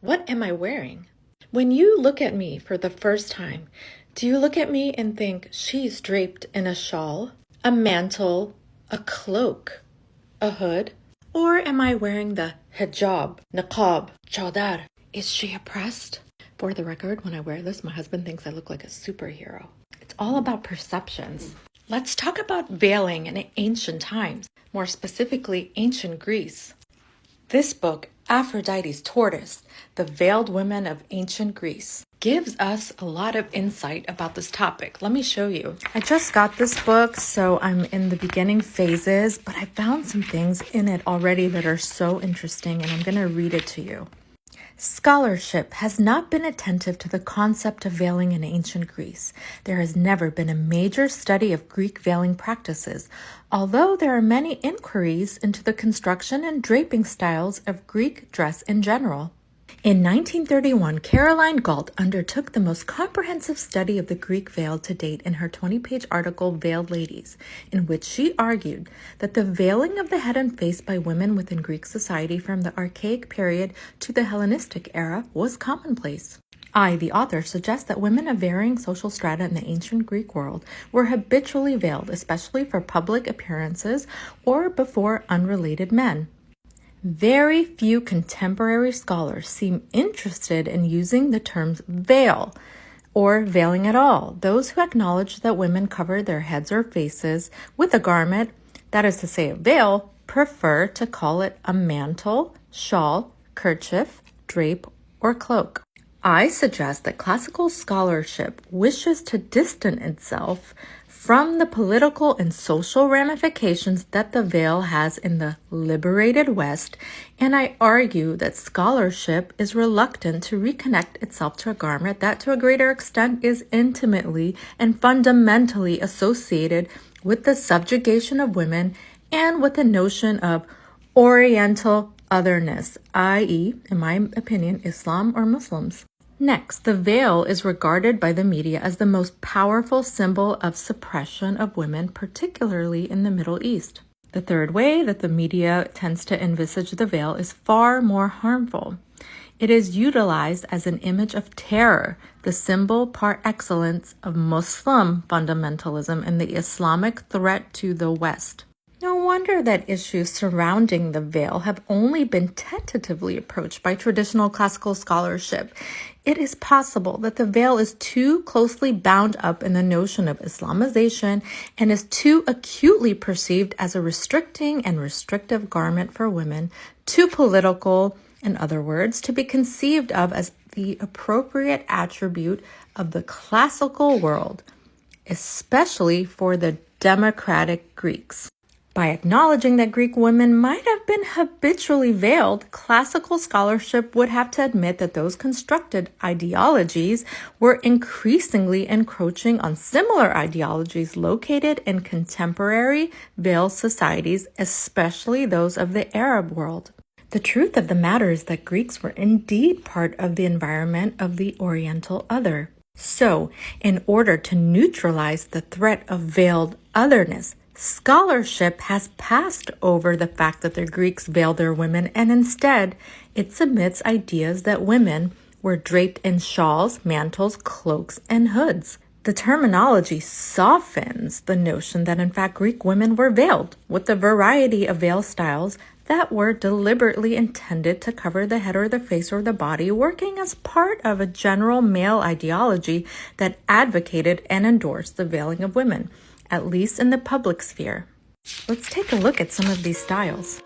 What am I wearing? When you look at me for the first time, do you look at me and think she's draped in a shawl, a mantle, a cloak, a hood? Or am I wearing the hijab, niqab, chadar? Is she oppressed? For the record, when I wear this, my husband thinks I look like a superhero. It's all about perceptions. Let's talk about veiling in ancient times, more specifically ancient Greece. This book, Aphrodite's Tortoise, The Veiled Women of Ancient Greece, gives us a lot of insight about this topic. Let me show you. I just got this book, so I'm in the beginning phases, but I found some things in it already that are so interesting, and I'm going to read it to you. Scholarship has not been attentive to the concept of veiling in ancient Greece. There has never been a major study of Greek veiling practices, although there are many inquiries into the construction and draping styles of Greek dress in general. In 1931, Caroline Galt undertook the most comprehensive study of the Greek veil to date in her 20-page article, Veiled Ladies, in which she argued that the veiling of the head and face by women within Greek society from the archaic period to the Hellenistic era was commonplace. I, the author, suggest that women of varying social strata in the ancient Greek world were habitually veiled, especially for public appearances or before unrelated men. Very few contemporary scholars seem interested in using the terms veil or veiling at all. Those who acknowledge that women cover their heads or faces with a garment, that is to say a veil, prefer to call it a mantle, shawl, kerchief, drape, or cloak. I suggest that classical scholarship wishes to distance itself from the political and social ramifications that the veil has in the liberated West, and I argue that scholarship is reluctant to reconnect itself to a garment that to a greater extent is intimately and fundamentally associated with the subjugation of women and with the notion of Oriental otherness, i.e., in my opinion, Islam or Muslims. Next, the veil is regarded by the media as the most powerful symbol of suppression of women, particularly in the Middle East. The third way that the media tends to envisage the veil is far more harmful. It is utilized as an image of terror, the symbol par excellence of Muslim fundamentalism and the Islamic threat to the West. No wonder that issues surrounding the veil have only been tentatively approached by traditional classical scholarship. It is possible that the veil is too closely bound up in the notion of Islamization and is too acutely perceived as a restricting and restrictive garment for women, too political, in other words, to be conceived of as the appropriate attribute of the classical world, especially for the democratic Greeks. By acknowledging that Greek women might have been habitually veiled, classical scholarship would have to admit that those constructed ideologies were increasingly encroaching on similar ideologies located in contemporary veiled societies, especially those of the Arab world. The truth of the matter is that Greeks were indeed part of the environment of the Oriental Other. So, in order to neutralize the threat of veiled otherness, scholarship has passed over the fact that the Greeks veiled their women, and instead it submits ideas that women were draped in shawls, mantles, cloaks, and hoods. The terminology softens the notion that in fact Greek women were veiled, with a variety of veil styles that were deliberately intended to cover the head or the face or the body, working as part of a general male ideology that advocated and endorsed the veiling of women, at least in the public sphere. Let's take a look at some of these styles.